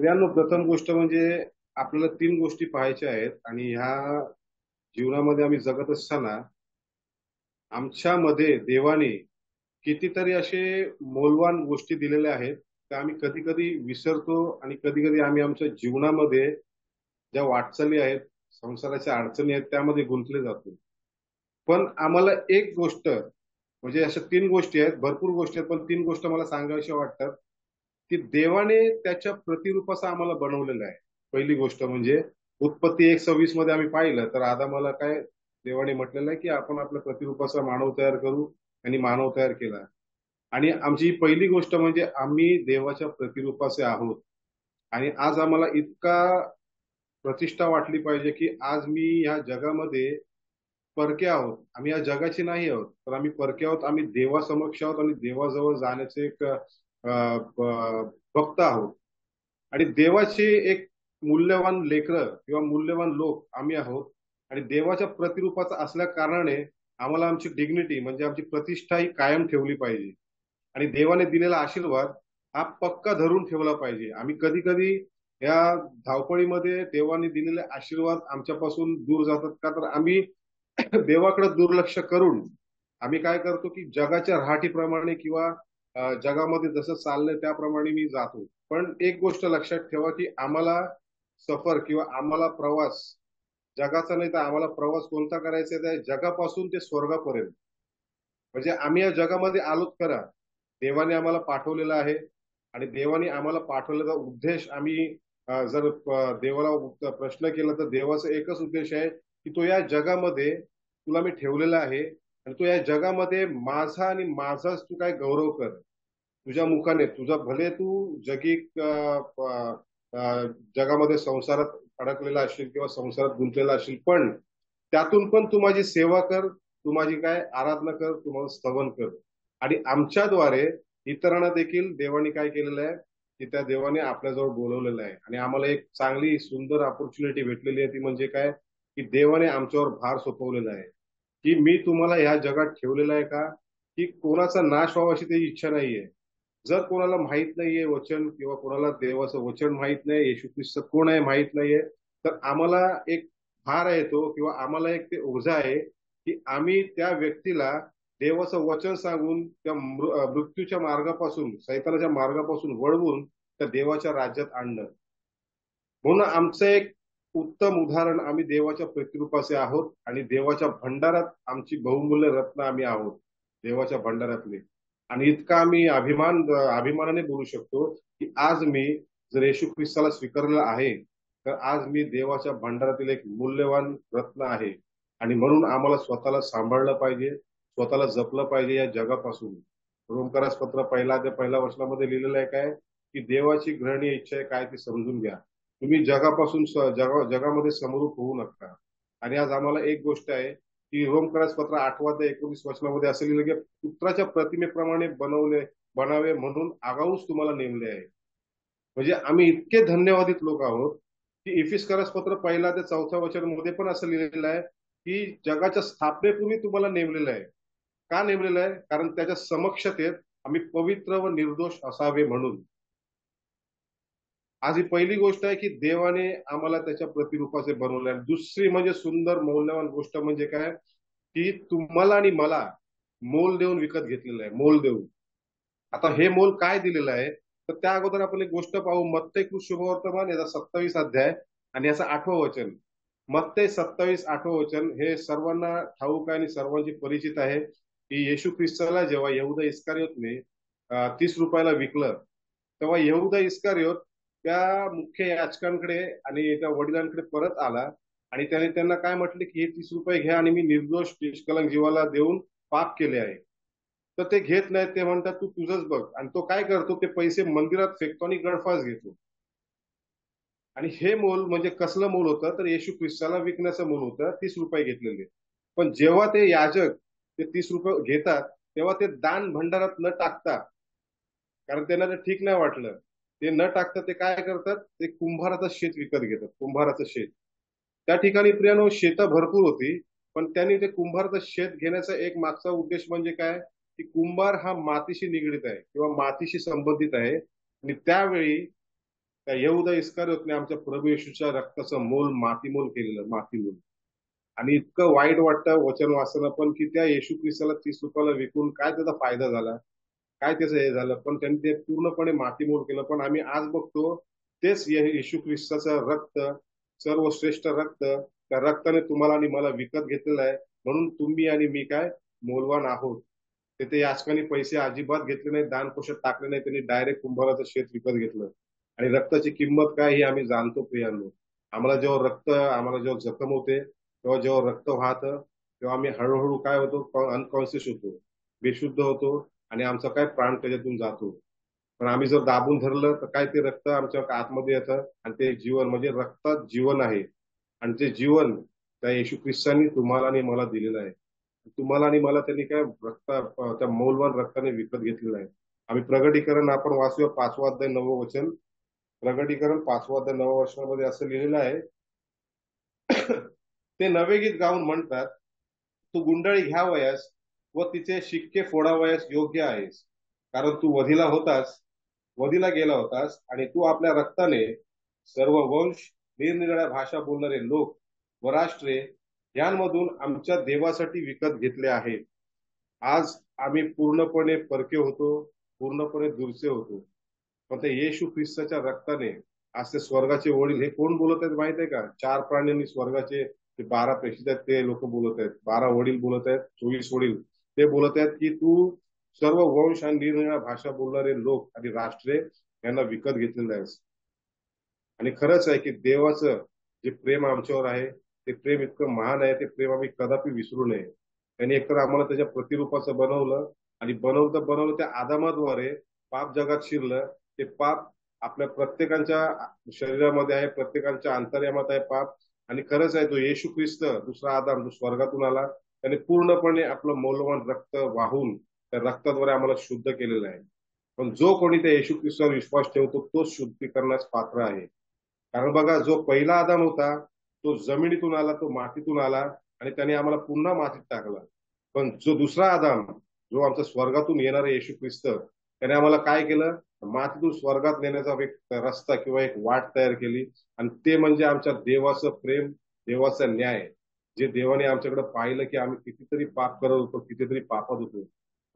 प्रियांनो, प्रथम गोष्ट म्हणजे आपल्याला तीन गोष्टी पाहायच्या आहेत आणि ह्या जीवनामध्ये आम्ही जगत असताना आमच्यामध्ये देवाने कितीतरी असे मौल्यवान गोष्टी दिलेल्या आहेत त्या आम्ही कधी कधी विसरतो आणि कधी कधी आम्ही आमच्या जीवनामध्ये ज्या वाटचाली आहेत, संसाराच्या अडचणी आहेत, त्यामध्ये गुंतले जातो. पण आम्हाला एक गोष्ट म्हणजे अशा तीन गोष्टी आहेत, भरपूर गोष्टी आहेत, पण तीन गोष्ट मला सांगायच्या वाटतात की देवाने त्याच्या प्रतिरूपाचं आम्हाला बनवलेलं आहे. पहिली गोष्ट म्हणजे उत्पत्ती 1:26 मध्ये आम्ही पाहिलं तर आदामाला काय देवाने म्हटलेलं आहे की आपण आपल्या प्रतिरूपाचा मानव तयार करू, आणि मानव तयार केला. आणि आमची पहिली गोष्ट म्हणजे आम्ही देवाच्या प्रतिरूपाचे आहोत. आणि आज आम्हाला इतका प्रतिष्ठा वाटली पाहिजे की आज मी ह्या जगामध्ये परके आहोत. आम्ही या जगाची नाही आहोत, तर आम्ही परके आहोत. आम्ही देवासमक्ष आहोत आणि देवाजवळ जाण्याचे एक भक्त आहोत. आणि देवाचे एक मूल्यवान लेकरं किंवा मूल्यवान लोक आम्ही आहोत. आणि देवाच्या प्रतिरूपाचा असल्या कारणाने आम्हाला आमची डिग्निटी म्हणजे आमची प्रतिष्ठा ही कायम ठेवली पाहिजे. आणि देवाने दिलेला आशीर्वाद हा पक्का धरून ठेवला पाहिजे. आम्ही कधी कधी या धावपळीमध्ये देवाने दिलेले आशीर्वाद आमच्यापासून दूर जातात का, तर आम्ही देवाकडे दुर्लक्ष करून आम्ही काय करतो की जगाच्या रहाटीप्रमाणे किंवा जगामध्ये जसं चाललंय त्याप्रमाणे मी जातो. पण एक गोष्ट लक्षात ठेवा की आम्हाला सफर किंवा आम्हाला प्रवास जगाचा नाही, तर आम्हाला प्रवास कोणता करायचा आहे, त्या जगापासून ते स्वर्गापर्यंत. म्हणजे आम्ही या जगामध्ये आलोत करा, देवाने आम्हाला पाठवलेलं आहे. आणि देवाने आम्हाला पाठवलेला उद्देश आम्ही जर देवाला प्रश्न केला तर देवाचा एकच उद्देश आहे की तो या जगामध्ये तुला मी ठेवलेला आहे आणि तो या जगामध्ये माझा आणि माझाच तू काय गौरव कर. तुझ्या मुखाने तुझा भले तू जगी जगामध्ये संसारात अडकलेला असशील किंवा संसारात गुंतलेला असशील, पण त्यातून पण तू माझी सेवा कर, तू माझी काय आराधना कर, तू माझं स्तवन कर. आणि आमच्याद्वारे इतरांना देखील देवाने काय केलेलं आहे की त्या देवाने आपल्याजवळ बोलवलेलं आहे. आणि आम्हाला एक चांगली सुंदर ऑपॉर्च्युनिटी भेटलेली आहे, ती म्हणजे काय की देवाने आमच्यावर भार सोपवलेला आहे की मी तुम्हाला ह्या जगात ठेवलेलं आहे का, की कोणाचा नाश व्हावा अशी त्याची इच्छा नाहीये. जर कोणाला माहित नाहीये वचन किंवा कोणाला देवाचं वचन माहित नाही, येशू ख्रिस्त कोण आहे माहित नाहीये, तर आम्हाला एक भार आहे तो, किंवा आम्हाला एक ते ओझा आहे की आम्ही त्या व्यक्तीला देवाचं वचन सांगून त्या मृत्यूच्या मार्गापासून, सैतानाच्या मार्गापासून वळवून त्या देवाच्या राज्यात आणणं. म्हणून आमचं एक उत्तम उदाहरण आम्ही देवाच्या प्रतिरूपाचे आहोत आणि देवाच्या भंडारात आमची बहुमूल्य रत्न आम्ही आहोत, देवाच्या भंडारातले. आणि इतका आम्ही अभिमानाने बोलू शकतो की आज मी जर येशू ख्रिस्ताला स्वीकारलेलं आहे, तर आज मी देवाच्या भंडारातील एक मूल्यवान रत्न आहे. आणि म्हणून आम्हाला स्वतःला सांभाळलं पाहिजे, स्वतःला जपलं पाहिजे या जगापासून. रोमकारास पत्र पहिला ते पहिल्या वचनामध्ये लिहिलेलं आहे काय की देवाची ग्रहणीय इच्छा आहे काय ती समजून घ्या. तुम्ही जगापासून जगामध्ये समरूप होऊ नका. आणि आज आम्हाला एक गोष्ट आहे की रोमकारास पत्र 8:19 असं लिहिलं की पुत्राच्या प्रतिमेप्रमाणे बनावे म्हणून आगाऊच तुम्हाला नेमले आहे. म्हणजे आम्ही इतके धन्यवादित लोक आहोत की इफिसकारास पत्र पहिला ते चौथ्या वचन मध्ये पण असं लिहिलेलं आहे की जगाच्या स्थापनेपूर्वी तुम्हाला नेमलेलं आहे. का नेमलेलं आहे? कारण त्याच्या समक्षतेत आम्ही पवित्र व निर्दोष असावे म्हणून. आज ही पहिली गोष्ट आहे की देवाने आम्हाला त्याच्या प्रतिरूपाचे बनवले आहे. दुसरी म्हणजे सुंदर मौल्यवान गोष्ट म्हणजे काय की तुम्हाला आणि मला मोल देऊन विकत घेतलेलं आहे, मोल देऊन. आता हे मोल काय दिलेलं आहे, तर त्या अगोदर आपण एक गोष्ट पाहू. मत्ते शुभवर्तमान याचा 27 अध्याय आणि याचं 8वं वचन. मत्ते 27 8वं वचन हे सर्वांना ठाऊक आहे आणि सर्वांची परिचित आहे की येशू ख्रिस्ताला जेव्हा यहूदा इस्कारियोतने 30 रुपयाला विकलं, तेव्हा यहूदा इस्कारियोत त्या मुख्य याचकांकडे आणि त्या वडिलांकडे परत आला. आणि त्याने त्यांना काय म्हटले की हे 30 रुपये घ्या आणि मी निर्दोष निष्कलंक जीवाला देऊन पाप केले आहे. तर ते घेत नाहीत, ते म्हणतात तू तुझंच बघ. आणि तो काय करतो, ते पैसे मंदिरात फेकतो आणि गळफास घेतो. आणि हे मोल म्हणजे कसलं मोल होतं, तर येशू ख्रिस्ताला विकण्याचं मोल होतं, 30 रुपये घेतलेले. पण जेव्हा ते याजक ते 30 रुपये घेतात, तेव्हा ते दान भंडारात न टाकता, कारण त्यांना ते ठीक नाही वाटलं, ते न टाकता ते काय करतात, ते कुंभाराचं शेत विकत घेतात, कुंभाराचं शेत. त्या ठिकाणी प्रियानो शेतं भरपूर होती, पण त्यांनी ते कुंभाराचं शेत घेण्याचा एक मागचा उद्देश म्हणजे काय की कुंभार हा मातीशी निगडीत आहे किंवा मातीशी संबंधित आहे. आणि त्यावेळी त्या यहूदा इस्करियोतने आमच्या प्रभू येशूच्या रक्ताचं मोल मातीमोल केलेलं, मातीमोल. आणि इतकं वाईट वाटतं वचन वाचताना पण, की त्या येशू ख्रिस्ताला 30 रुपयाला विकून काय त्याचा फायदा झाला, काय त्याचं हे झालं, पण त्यांनी ते पूर्णपणे मातीमोल केलं. पण आम्ही आज बघतो तेच येशू ख्रिस्ताचं रक्त, सर्वश्रेष्ठ रक्त, त्या रक्ताने तुम्हाला आणि मला विकत घेतलेलं आहे. म्हणून तुम्ही आणि मी काय मोलवान आहोत. तिथे याचकांनी पैसे अजिबात घेतले नाही, दान कोशात टाकले नाही, त्यांनी डायरेक्ट कुंभाराचं शेत विकत घेतलं. आणि रक्ताची किंमत काय हे आम्ही जाणतो प्रियांनो. आम्हाला जेव्हा जखम होते, तेव्हा जेव्हा रक्त वाहतं, तेव्हा आम्ही हळूहळू काय होतो, अनकॉन्शियस होतो, बेशुद्ध होतो, आणि आमचा काय प्राण त्याच्यातून जातो. पण आम्ही जर दाबून धरलं तर काय ते रक्त आमच्या आतमध्ये येतं, आणि ते जीवन म्हणजे रक्तात जीवन आहे. आणि ते जीवन त्या येशू ख्रिस्तांनी तुम्हाला आणि मला दिलेलं आहे. तुम्हाला आणि मला त्यांनी काय त्या मौलवान रक्ताने विकत घेतलेलं आहे. आम्ही प्रगटीकरण आपण वाचूया 5वा अध्याय 9वं वचन. प्रगटीकरण 5वा अध्याय 9व्या वचनामध्ये असं लिहिलेलं आहे. ते नवे गीत गाऊन म्हणतात, तू गुंडाळी घ्यावयास व तिचे शिक्के फोडावयास योग्य आहेस, कारण तू वधीला गेला होतास, आणि तू आपल्या रक्ताने सर्व वंश, निरनिराळ्या भाषा बोलणारे लोक व राष्ट्रे यांमधून आमच्या देवासाठी विकत घेतले आहे. आज आम्ही पूर्णपणे परके होतो, पूर्णपणे दूरचे होतो, पण ते येशू ख्रिस्ताच्या रक्ताने आज ते स्वर्गाचे वडील, हे कोण बोलत आहेत माहित आहे का? 4 प्राण्यांनी स्वर्गाचे, ते 12 प्रेषित आहेत, ते लोक बोलत आहेत. 12 वडील बोलत आहेत, 24 वडील ते बोलत आहेत, की तू सर्व वंश आणि निरनिराळ्या भाषा बोलणारे लोक आणि राष्ट्रे यांना विकत घेतलेलं आहेस. आणि खरंच आहे की देवाचं जे प्रेम आमच्यावर आहे, ते प्रेम इतकं महान आहे, ते प्रेम आम्ही कदापि विसरू नये. त्यांनी एकतर आम्हाला त्याच्या प्रतिरूपाचं बनवलं, आणि बनवलं त्या आदामाद्वारे पाप जगात शिरलं. ते पाप आपल्या प्रत्येकाच्या शरीरामध्ये आहे, प्रत्येकाच्या अंतर्यामात आहे पाप. आणि खरंच आहे तो येशू ख्रिस्त, दुसरा आदाम जो स्वर्गातून आला, त्याने पूर्णपणे आपलं मौल्यवान रक्त वाहून त्या रक्ताद्वारे आम्हाला शुद्ध केलेलं आहे. पण जो कोणी त्या येशू ख्रिस्तावर विश्वास ठेवतो तोच शुद्धीकरणास पात्र आहे. कारण बघा, जो पहिला आदाम होता तो जमिनीतून आला, तो मातीतून आला, आणि त्याने आम्हाला पुन्हा मातीत टाकला. पण जो दुसरा आदाम, जो आमचा स्वर्गातून येणारा येशू ख्रिस्त, त्याने आम्हाला काय केलं? मातीतून स्वर्गात नेण्याचा एक रस्ता किंवा एक वाट तयार केली. आणि ते म्हणजे आमच्या देवाचं प्रेम, देवाचा न्याय. जे देवाने आमच्याकडे पाहिलं की आम्ही कितीतरी पाप करत होतो, कितीतरी पापात होतो,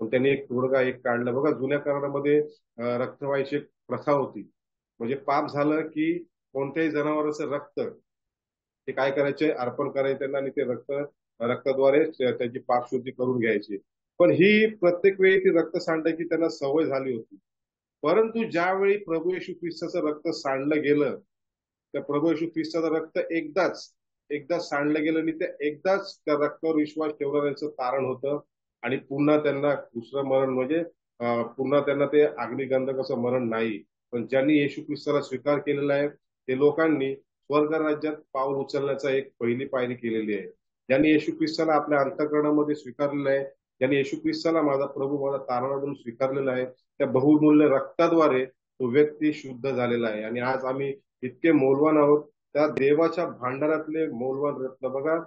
पण त्यांनी एक तोडगा एक काढला. बघा, जुन्या करारामध्ये रक्तवायची एक प्रथा होती. म्हणजे पाप झालं की कोणत्याही जनावराचं रक्त ते काय करायचे, अर्पण करायचे त्यांना, आणि ते रक्ताद्वारे त्यांची पापशुद्धी करून घ्यायची. पण ही प्रत्येक वेळी ती रक्त सांडायची त्यांना सवय झाली होती. परंतु ज्यावेळी प्रभू येशू ख्रिस्ताचं रक्त सांडलं गेलं, त्या प्रभू येशू ख्रिस्ताचं रक्त एकदाच सांडलं गेलं, आणि त्या एकदाच त्या रक्तावर विश्वास ठेवणाऱ्यांचं तारण होतं. आणि पुन्हा त्यांना दुसरं मरण म्हणजे पुन्हा त्यांना ते अग्निगंधकाचं मरण नाही. पण ज्यांनी येशू ख्रिस्ताला स्वीकार केलेला आहे, ते लोकांनी स्वर्ग राज्यात पाऊल उचलण्याचा एक पहिली पायरी केलेली आहे. ज्यांनी येशू ख्रिस्ताला आपल्या अंतःकरणामध्ये स्वीकारलेलं आहे, ज्यांनी येशू ख्रिस्ताला माझा प्रभू, माझा तारणा म्हणून स्वीकारलेला आहे, त्या बहुमूल्य रक्ताद्वारे तो व्यक्ती शुद्ध झालेला आहे. आणि आज आम्ही इतके मौल्यवान आहोत. त्या देवाच्या भांडारातले मौल्यवान रत्न बघा,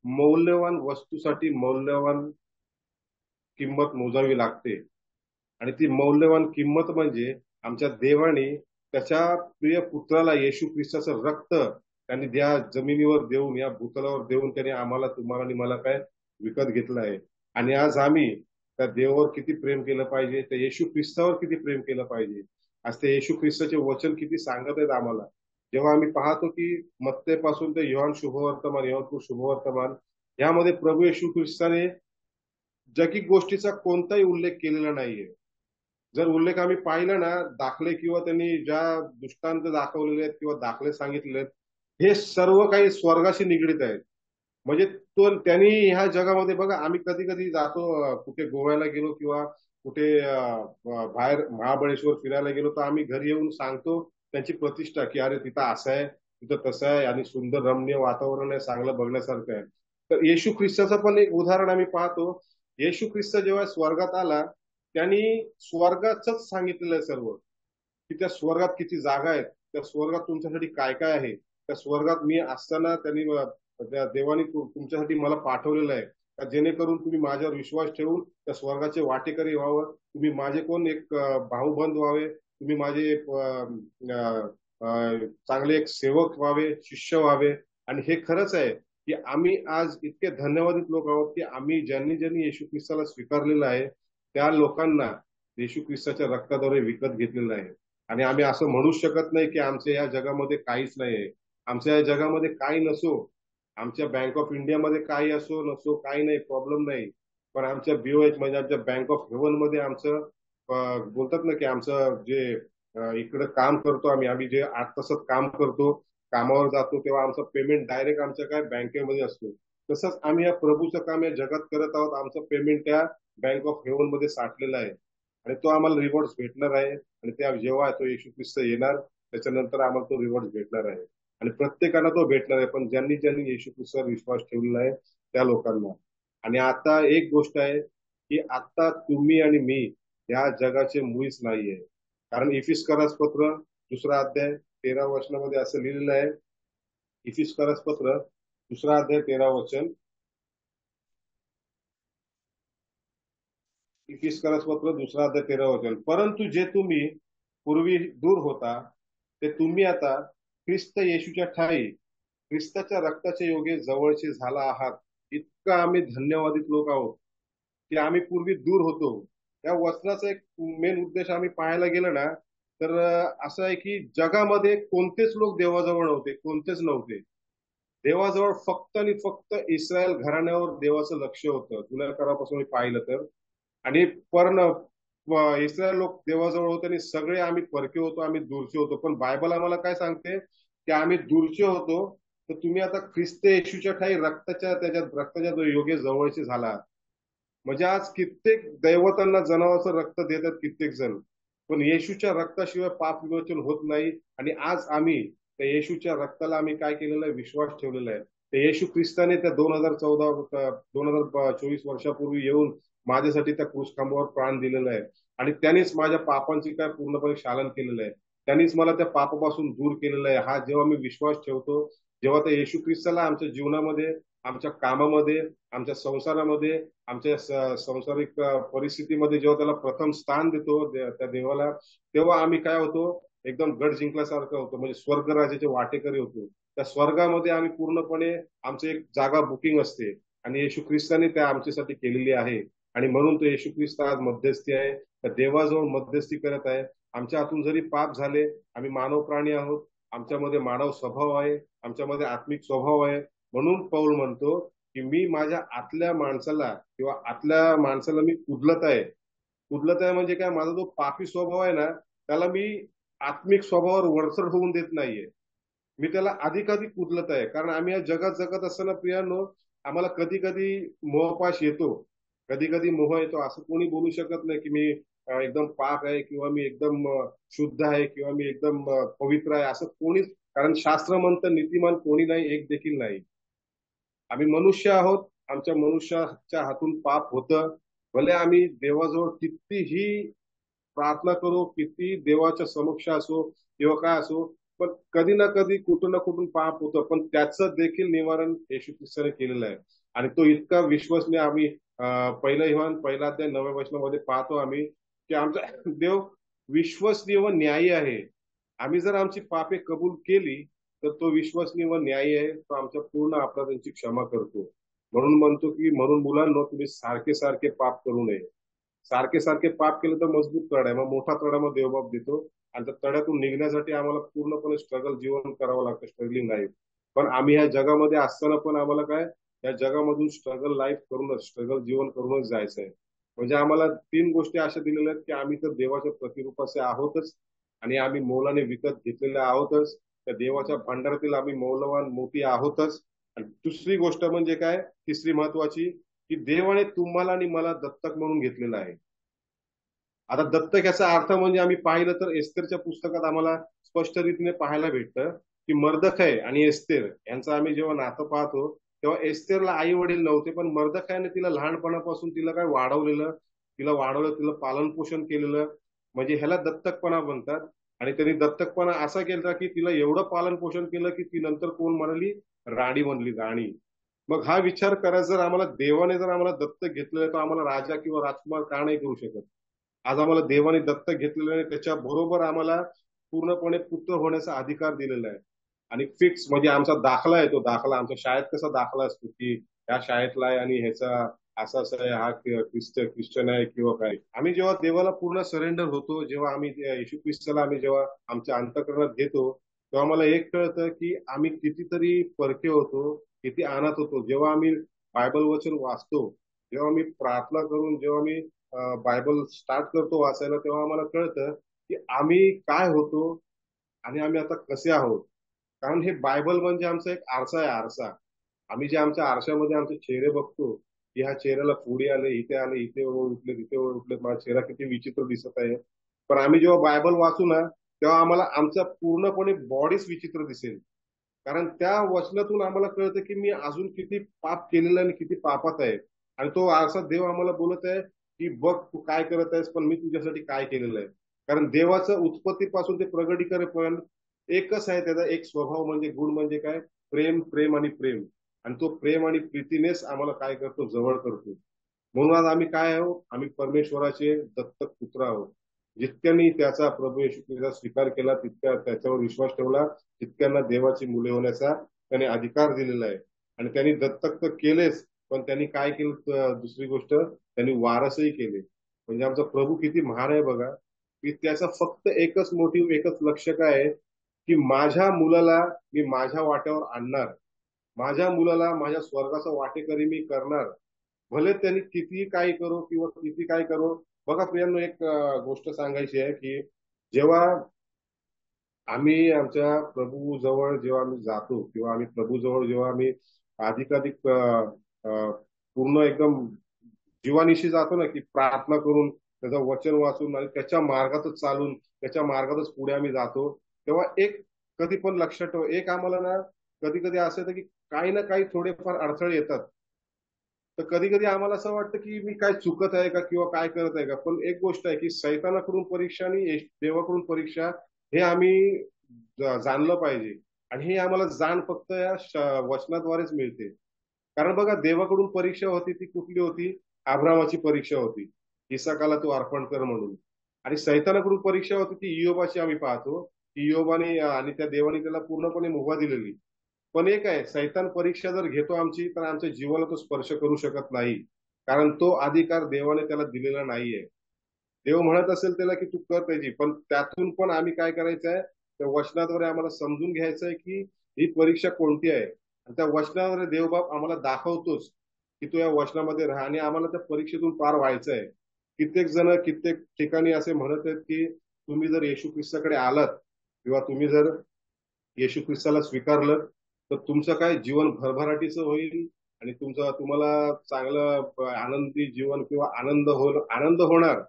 मौल्यवान वस्तूसाठी मौल्यवान किंमत मोजावी लागते. आणि ती मौल्यवान किंमत म्हणजे आमच्या देवाने त्याच्या प्रिय पुत्राला येशू ख्रिस्ताचं रक्त त्यांनी त्या जमिनीवर देऊन, या भूतलावर देऊन, त्याने आम्हाला, तुम्हाला आणि मला काय विकत घेतलं आहे. आणि आज आम्ही त्या देवावर किती प्रेम केलं पाहिजे, त्या येशू ख्रिस्तावर किती प्रेम केलं पाहिजे. आज ते येशू ख्रिस्ताचे वचन किती सांगत आहेत आम्हाला. जेव्हा आम्ही पाहतो की मत्तेपासून ते योहान शुभवर्तमान यामध्ये प्रभू येशू ख्रिस्ताने जगिक गोष्टीचा कोणताही उल्लेख केलेला नाहीये. जर उल्लेख आम्ही पाहिला ना, दाखले किंवा त्यांनी ज्या दृष्टांत दाखवलेले आहेत किंवा दाखले सांगितलेले आहेत, हे सर्व काही स्वर्गाशी निगडीत आहेत. म्हणजे तो त्यांनी ह्या जगामध्ये बघा, आम्ही कधी कधी जातो, कुठे गोव्याला गेलो किंवा कुठे बाहेर महाबळेश्वर फिरायला गेलो, तर आम्ही घरी येऊन सांगतो त्यांची प्रतिष्ठा, की अरे तिथं असं आहे, तिथं तसं आहे, आणि सुंदर रमणीय वातावरण आहे, चांगलं बघण्यासारखं आहे. तर येशू ख्रिस्ताचं पण एक उदाहरण आम्ही पाहतो. येशू ख्रिस्त जेव्हा स्वर्गात आला, त्यांनी स्वर्गाचंच सांगितलेलं आहे सर्व, की त्या स्वर्गात किती जागा आहेत, त्या स्वर्गात तुमच्यासाठी काय काय आहे. त्या स्वर्गात मी असताना त्यांनी त्या देवाने तुमच्यासाठी मला पाठवलेलं आहे, का जेणेकरून तुम्ही माझ्यावर विश्वास ठेवून त्या स्वर्गाचे वाटेकरी व्हावं. तुम्ही माझे कोण एक भाऊबंद व्हावे, तुम्ही माझे चांगले एक सेवक व्हावे, शिष्य व्हावे. आणि हे खरंच आहे की आम्ही आज इतके धन्यवादित लोक आहोत की आम्ही ज्यांनी ज्यांनी येशू ख्रिस्ताला स्वीकारलेलं आहे त्या लोकांना येशू ख्रिस्ताच्या रक्ताद्वारे विकत घेतलेलं आहे. आणि आम्ही असं म्हणू शकत नाही की आमच्या या जगामध्ये काहीच नाही आहे. आमच्या या जगामध्ये काही नसो, आमच्या बँक ऑफ इंडियामध्ये काही असो नसो, काही नाही, प्रॉब्लेम नाही. पण आमच्या बीओएच म्हणजे आमच्या बँक ऑफ हेवन मध्ये आमचं बोलतात ना की आमचं जे इकडे काम करतो आम्ही आम्ही जे 8 तासात काम करतो, कामावर जातो, तेव्हा आमचं पेमेंट डायरेक्ट आमच्या काय बँकेमध्ये असतो. तसंच आम्ही या प्रभूचं काम या जगात करत आहोत. आमचं पेमेंट त्या बँक ऑफ हेवन मध्ये साठलेलं आहे आणि तो आम्हाला रिवॉर्ड भेटणार आहे. आणि त्या जेव्हा तो येशू ख्रिस्त येणार त्याच्यानंतर आम्हाला तो रिवॉर्ड भेटणार आहे. आणि प्रत्येकाला तो भेटणार आहे, पण ज्यांनी ज्यांनी येशू ख्रिस्तावर विश्वास ठेवलेला आहे त्या लोकांना. आणि आता एक गोष्ट आहे की आता तुम्ही आणि मी या जगाचे मुळीच नाहीये. कारण इफिस्करास पत्र 2 अध्याय 13 वचनामध्ये असं लिहिलेलं आहे. इफिस्करास पत्र 2 अध्याय 13 वचन. इफिस्करास पत्र 2 अध्याय 13 वचन. परंतु जे तुम्ही पूर्वी दूर होता ते तुम्ही आता ख्रिस्त येशूच्या ठाई ख्रिस्ताच्या रक्ताच्या योगे जवळचे झाला आहात. इतकं आम्ही धन्यवादित लोक आहोत की आम्ही पूर्वी दूर होतो. या वचनाचा एक मेन उद्देश आम्ही पाहायला गेलं ना तर असं आहे की जगामध्ये कोणतेच लोक देवाजवळ नव्हते, कोणतेच नव्हते. देवाजवळ फक्त आणि फक्त इस्रायल घराण्यावर देवाचं लक्ष होतं जुन्या काळापासून मी पाहिलं तर. आणि पण इस्रायल लोक देवाजवळ होते आणि सगळे आम्ही परके होतो, आम्ही दूरचे होतो. पण बायबल आम्हाला काय सांगते की आम्ही दूरचे होतो तर तुम्ही आता ख्रिस्त येशूच्या ठाई रक्ताच्या योगे जवळचे झाला. म्हणजे आज कित्येक दैवतांना जनावरांचं रक्त देतात कित्येक जण, पण येशूच्या रक्ताशिवाय पाप विमोचन होत नाही. आणि आज आम्ही त्या येशूच्या रक्ताला आम्ही काय केलेलं आहे, विश्वास ठेवलेला आहे. त्या येशू ख्रिस्ताने त्या 2024 वर्षापूर्वी येऊन माझ्यासाठी त्या क्रूसखांबावर प्राण दिलेला आहे. आणि त्यांनीच माझ्या पापांची काय पूर्णपणे शालन केलेलं आहे. त्यांनीच मला त्या पापापासून दूर केलेलं आहे. हा जेव्हा मी विश्वास ठेवतो, जेव्हा त्या येशू ख्रिस्ताला आमच्या जीवनामध्ये, आमच्या कामामध्ये, आमच्या संसारामध्ये, आमच्या सांसारिक परिस्थितीमध्ये जेव्हा त्याला प्रथम स्थान देतो त्या देवाला, तेव्हा आम्ही काय होतो, एकदम गड जिंकल्यासारखं होतो. म्हणजे स्वर्ग राज्याचे वाटेकरी होतो. त्या स्वर्गामध्ये आम्ही पूर्णपणे आमची एक जागा बुकिंग असते आणि येशू ख्रिस्ताने त्या आमच्यासाठी केलेली आहे. आणि म्हणून तो येशू ख्रिस्त आज मध्यस्थी आहे, त्या देवाजवळ मध्यस्थी करत आहे. आमच्या हातून जरी पाप झाले, आम्ही मानव प्राणी आहोत, आमच्यामध्ये मानव स्वभाव आहे, आमच्यामध्ये आत्मिक स्वभाव आहे. म्हणून पौल म्हणतो की मी माझ्या आतल्या माणसाला किंवा आतल्या माणसाला मी कुदलत आहे. कुदलत आहे म्हणजे काय, माझा जो पापी स्वभाव आहे ना त्याला मी आत्मिक स्वभावावर वरचढ होऊन देत नाहीये. मी त्याला अधिकाधिक कुदलत आहे. कारण आम्ही या जगात जगत असताना प्रियानो, आम्हाला कधी कधी मोहपाश येतो, कधी कधी मोह येतो. असं कोणी बोलू शकत नाही की मी एकदम पाक आहे किंवा मी एकदम शुद्ध आहे किंवा मी एकदम पवित्र आहे, असं कोणीच. कारण शास्त्र म्हणतं नीतिमान कोणी नाही, एक देखील नाही. आम्ही मनुष्य आहोत, आमच्या मनुष्याच्या हातून पाप होतं. भले आम्ही देवाजवळ कितीही प्रार्थना करू, किती देवाच्या समक्ष असो किंवा काय असो, पण कधी ना कधी कुठून ना कुठून पाप होतं. पण त्याचं देखील निवारण येशू ख्रिस्ताने केलेलं आहे. आणि तो इतका विश्वसनीय आम्ही 1 अध्याय 9 वचनामध्ये पाहतो आम्ही की आमचा देव विश्वसनीय व न्यायी आहे. आम्ही जर आमची पापे कबूल केली तर तो विश्वसनीय व न्यायी आहे, तो आमच्या पूर्ण अपराधांची क्षमा करतो. म्हणून म्हणतो की म्हणून मुलांनो तुम्ही सारखे सारखे पाप करू नये. सारखे सारखे पाप केलं तर मजबूत तड आहे, मग मोठा तडा मग देवबाप देतो. आणि त्या तड्यातून निघण्यासाठी आम्हाला पूर्णपणे स्ट्रगल जीवन करावं लागतं, स्ट्रगलिंग लाईफ. पण आम्ही ह्या जगामध्ये असताना पण आम्हाला काय, या जगामधून स्ट्रगल लाईफ करूनच, स्ट्रगल जीवन करूनच जायचं आहे. म्हणजे आम्हाला 3 गोष्टी अशा दिलेल्या आहेत की आम्ही तर देवाच्या प्रतिरूपाचे आहोतच, आणि आम्ही मोलाने विकत घेतलेले आहोतच, त्या देवाच्या भांडारातील आम्ही मौल्यवान मोठी आहोतच. आणि दुसरी गोष्ट म्हणजे काय, तिसरी महत्वाची, की देवाने तुम्हाला आणि मला दत्तक म्हणून घेतलेलं आहे. आता दत्तक याचा अर्थ म्हणजे आम्ही पाहिलं तर एस्तेरच्या पुस्तकात आम्हाला स्पष्ट रीतीने पाहायला भेटतं की मर्दखय आणि एस्तेर यांचं आम्ही जेव्हा नातं पाहतो तेव्हा एस्तेरला आई वडील नव्हते, पण मर्दखयाने तिला लहानपणापासून तिला काय वाढवलेलं, तिला पालन पोषण केलेलं, म्हणजे ह्याला दत्तकपणा म्हणतात. आणि त्यांनी दत्तकपणा असा केला की तिला एवढं पालन पोषण केलं की ती नंतर कोण म्हणाली, राणी बनली, राणी. मग हा विचार करायचा, जर आम्हाला देवाने जर आम्हाला दत्तक घेतलेलं तर आम्हाला राजा किंवा राजकुमार का नाही करू शकत. आज आम्हाला देवाने दत्तक घेतलेलं आहे, त्याच्याबरोबर आम्हाला पूर्णपणे पुत्र होण्याचा अधिकार दिलेला आहे. आणि फिक्स म्हणजे आमचा दाखला आहे, तो दाखला आमच्या शाळेत कसा दाखला असतो की ह्या शाळेतला आहे आणि ह्याचा असं असं आहे, हा ख्रिश्चन आहे किंवा काय. आम्ही जेव्हा देवाला पूर्ण सरेंडर होतो, जेव्हा आम्ही येशू ख्रिस्ताला आम्ही जेव्हा आमच्या अंतःकरणात घेतो, तेव्हा मला एक कळतं की आम्ही कितीतरी परके होतो, किती अनाथ होतो. जेव्हा आम्ही बायबल वचन वाचतो, जेव्हा मी प्रार्थना करून जेव्हा मी बायबल स्टार्ट करतो वाचायला, तेव्हा आम्हाला कळतं की आम्ही काय होतो आणि आम्ही आता कसे आहोत. कारण हे बायबल म्हणजे आमचा एक आरसा आहे, आरसा. आम्ही जे आमच्या आरशामध्ये आमचे चेहरे बघतो, की ह्या चेहऱ्याला पुढे आले, इथे ओळ उठले, तिथे ओळ उठले, माझा चेहरा किती विचित्र दिसत आहे. पण आम्ही जेव्हा बायबल वाचू ना, तेव्हा आम्हाला आमचा पूर्णपणे बॉडीच विचित्र दिसेल. कारण त्या वचनातून आम्हाला कळतं की मी अजून किती पाप केलेलं आणि किती पापात आहे. आणि तो आरसा देव आम्हाला बोलत आहे की बघ तू काय करत आहेस, पण मी तुझ्यासाठी काय केलेलं आहे. कारण देवाचं उत्पत्तीपासून ते प्रगटीकरेपर्यंत एकच आहे, त्याचा एक स्वभाव म्हणजे गुण म्हणजे काय, प्रेम, प्रेम आणि प्रेम. आणि तो प्रेम आणि प्रीतीनेच आम्हाला काय करतो, जवळ करतो. म्हणून आज आम्ही काय आहोत, आम्ही परमेश्वराचे दत्तक पुत्र आहोत. जितक्यांनी त्याचा प्रभू येशू ख्रिस्ताचा स्वीकार केला, तितक्या त्याच्यावर विश्वास ठेवला, तितक्यांना देवाची मुले होण्याचा त्याने अधिकार दिलेला आहे. आणि त्यांनी दत्तक तर केलेच, पण त्यांनी काय केलं, दुसरी गोष्ट त्यांनी वारसही केले. म्हणजे आमचा प्रभू किती महान आहे बघा, की त्याचा फक्त एकच मोटिव्ह, एकच लक्ष काय आहे, की माझ्या मुलाला मी माझ्या वाट्यावर आणणार, माझ्या मुलाला माझ्या स्वर्गाचा वाटेकरी मी करणार. भले त्यांनी कितीही काही करो किंवा किती काय करो. बघा प्रियांनो, एक गोष्ट सांगायची आहे की जेव्हा आम्ही आमच्या प्रभू जवळ जेव्हा आम्ही जातो किंवा आम्ही प्रभू जवळ जेव्हा आम्ही अधिकाधिक पूर्ण एकदम जीवानिशी जातो ना, की प्रार्थना करून त्याचं वचन वाचून आणि त्याच्या मार्गातच चालून त्याच्या मार्गातच पुढे आम्ही जातो, तेव्हा एक कधी पण लक्षात ठेव, एक आम्हाला ना कधी कधी असं येतं की काही ना काही थोडेफार अडथळे येतात. तर कधी कधी आम्हाला असं वाटतं की मी काय चुकत आहे का किंवा काय करत आहे का. पण एक गोष्ट आहे की सैतानाकडून परीक्षा आणि देवाकडून परीक्षा, हे आम्ही जाणलं पाहिजे. आणि हे आम्हाला जाण फक्त या वचनाद्वारेच मिळते. कारण बघा, देवाकडून परीक्षा होती ती कुठली होती, अब्रामाची परीक्षा होती, इसाकाला तू अर्पण कर म्हणून. आणि सैतानाकडून परीक्षा होती ती इयोबाची आम्ही पाहतो, की इयोबाने आणि त्या देवाने त्याला पूर्णपणे मुभा दिलेली. पण एक आहे, सैतान परीक्षा जर घेतो आमची, तर आमच्या जीवाला तो स्पर्श करू शकत नाही. कारण तो अधिकार देवाने त्याला दिलेला नाहीये. देव म्हणत असेल त्याला की तू कर त्याची, पण त्यातून पण आम्ही काय करायचं आहे, त्या वचनाद्वारे आम्हाला समजून घ्यायचं आहे की ही परीक्षा कोणती आहे. आणि त्या वचनाद्वारे देवबाप आम्हाला दाखवतोच की तू या वचनामध्ये राहा, आणि आम्हाला त्या परीक्षेतून पार व्हायचं आहे. कित्येक जण कित्येक ठिकाणी असे म्हणत आहेत की तुम्ही जर येशू ख्रिस्ताकडे आलात किंवा तुम्ही जर येशू ख्रिस्ताला स्वीकारलं, तर तुमचं काय जीवन भरभराटीचं होईल आणि तुम्हाला चांगलं आनंदी जीवन किंवा आनंद होणार.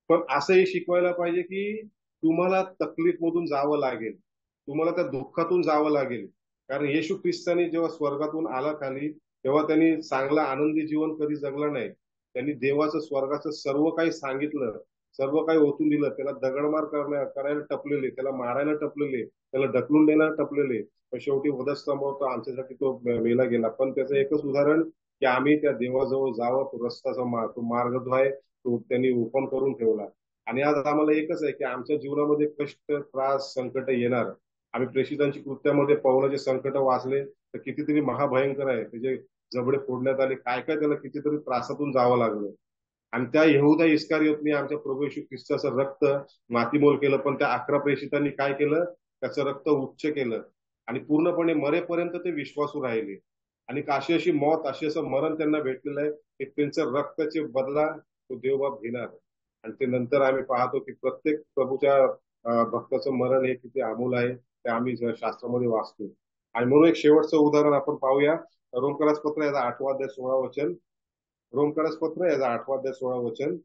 पण असंही शिकवायला पाहिजे की तुम्हाला तकलीफ मधून जावं लागेल, तुम्हाला त्या दुःखातून जावं लागेल. कारण येशू ख्रिस्तानी जेव्हा स्वर्गातून आला खाली, तेव्हा त्यांनी चांगला आनंदी जीवन कधी जगलं नाही. त्यांनी देवाचं स्वर्गाचं सर्व काही सांगितलं, सर्व काही ओतून दिलं. त्याला दगडमार करायला टपलेले, त्याला मारायला टपलेले, त्याला ढकलून देण्याला टपलेले. पण शेवटी वधस्तंभावर तो आमच्यासाठी तो मेला गेला. पण त्याचं एकच उदाहरण, की आम्ही त्या देवाजवळ जावं, तो रस्ताचा तो मार्ग जो आहे तो त्यांनी ओपन करून ठेवला. आणि आज आम्हाला एकच आहे की आमच्या जीवनामध्ये कष्ट, त्रास, संकट येणार. आम्ही प्रेषितांची कृत्यामध्ये पौलाचे संकट वाचले, तर कितीतरी महाभयंकर आहे. त्याचे जबडे फोडण्यात आले, काय काय त्याला कितीतरी त्रासातून जावं लागलं. आणि त्या यहूदा इस्कारियोतने आमच्या प्रभू येशू ख्रिस्ताचं रक्त मातीमोल केलं, पण त्या 11 प्रेषितांनी काय केलं, त्याचं रक्त उच्च केलं. आणि पूर्णपणे मरेपर्यंत ते विश्वासू राहिले. आणि अशी अशी मौत, अशी असं मरण त्यांना भेटलेलं आहे की त्यांचं रक्ताचे बदला तो देवबाप घेणार. आणि ते नंतर आम्ही पाहतो की प्रत्येक प्रभूच्या भक्ताचं मरण हे किती अमूल आहे, ते आम्ही शास्त्रामध्ये वाचतो. आणि म्हणून एक शेवटचं उदाहरण आपण पाहूया. रोमकरास पत्र याचा 8 अध्याय 16 वचन. रोमकरास पत्र याचा 8 अध्याय 16 वचन.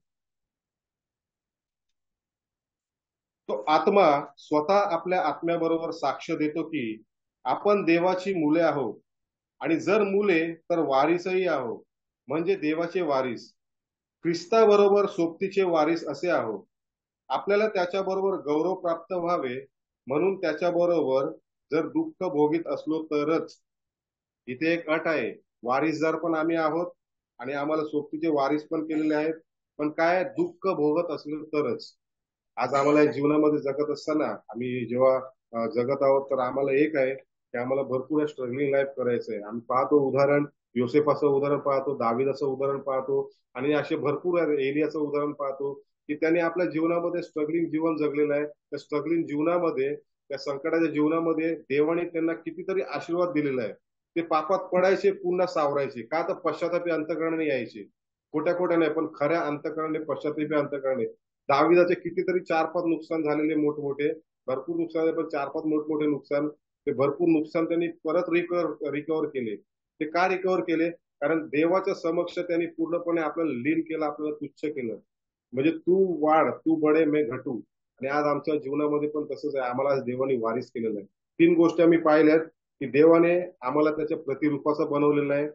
तो आत्मा स्वतः आपल्या आत्म्याबरोबर साक्ष देतो की आपण देवाची मुले आहोत. आणि जर मुले तर वारीसही आहोत, म्हणजे देवाचे वारीस, ख्रिस्ताबरोबर सोबतीचे वारीस असे आहोत. आपल्याला त्याच्याबरोबर गौरव प्राप्त व्हावे, म्हणून त्याच्याबरोबर जर दुःख भोगीत असलो तरच. इथे एक अट आहे, वारीसदार पण आम्ही आहोत आणि आम्हाला सोबतीचे वारीस पण केलेले आहेत. पण काय, दुःख भोगत असलं तरच. आज आम्हाला या जीवनामध्ये जगत असताना आम्ही जेव्हा जगत आहोत तर आम्हाला एक आहे की आम्हाला भरपूर स्ट्रगलिंग लाईफ करायचं आहे. आम्ही पाहतो उदाहरण, योसेफाचं उदाहरण पाहतो, दाविदाचं उदाहरण पाहतो आणि असे भरपूर एलियाचं उदाहरण पाहतो की त्यांनी आपल्या जीवनामध्ये स्ट्रगलिंग जीवन जगलेलं आहे. त्या स्ट्रगलिंग जीवनामध्ये, त्या संकटाच्या जीवनामध्ये देवाने त्यांना कितीतरी आशीर्वाद दिलेला आहे. ते पापात पडायचे, पुन्हा सावरायचे, का तर पश्चातापी अंतःकरणाने यायचे. खोट्या खोट्या नाही, पण खऱ्या अंतःकरणाने, पश्चातापी अंतःकरणाने. दाविदाचे कितीतरी 4-5 नुकसान झालेले मोठमोठे, भरपूर नुकसान आहे, पण 4-5 मोठमोठे नुकसान, ते भरपूर नुकसान त्यांनी परत रिकव्हर केले. ते का रिकव्हर केले? कारण देवाच्या समक्ष त्यांनी पूर्णपणे आपल्याला लीन केलं, आपल्याला तुच्छ केलं. म्हणजे तू वाढ, तू बडे मैं घटू. आणि आज आमच्या जीवनामध्ये पण तसंच आहे. आम्हाला आज देवाने वारीस केलेलं आहे. 3 गोष्टी आम्ही पाहिल्यात की देवाने आम्हाला त्याच्या प्रतिरूपाचं बनवलेलं आहे.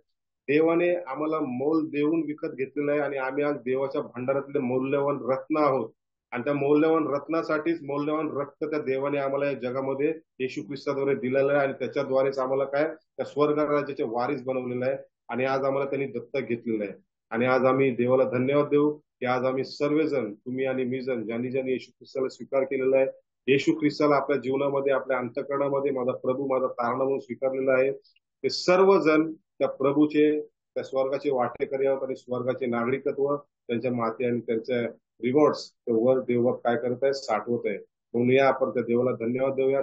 देवाने आम्हाला मोल देऊन विकत घेतलेलं आहे आणि आम्ही आज देवाच्या भंडारातले मौल्यवान रत्न आहोत. आणि त्या मौल्यवान रत्नासाठीच मौल्यवान रक्त त्या देवाने आम्हाला या जगामध्ये येशू ख्रिस्ताद्वारे दिलेलं आहे आणि त्याच्याद्वारेच आम्हाला काय त्या स्वर्ग राज्याचे वारीस बनवलेलं आहे. आणि आज आम्हाला त्यांनी दत्तक घेतलेलं आहे. आणि आज आम्ही देवाला धन्यवाद देऊ की आज आम्ही सर्वजण, तुम्ही आणि मी जण, ज्यांनी ज्यांनी येशू ख्रिस्ताला स्वीकार केलेला आहे, येशू ख्रिस्ताला आपल्या जीवनामध्ये, आपल्या अंतःकरणामध्ये माझा प्रभू, माझा तारणा म्हणून स्वीकारलेला आहे, ते सर्वजण त्या प्रभूचे, त्या स्वर्गाचे वाटेकरी आहोत आणि स्वर्गाचे नागरिकत्व त्यांच्या माते आणि त्यांच्या रिवॉर्ड्स ते वर देव काय करत आहे, साठवत आहे. म्हणून या आपण त्या देवाला धन्यवाद देऊया.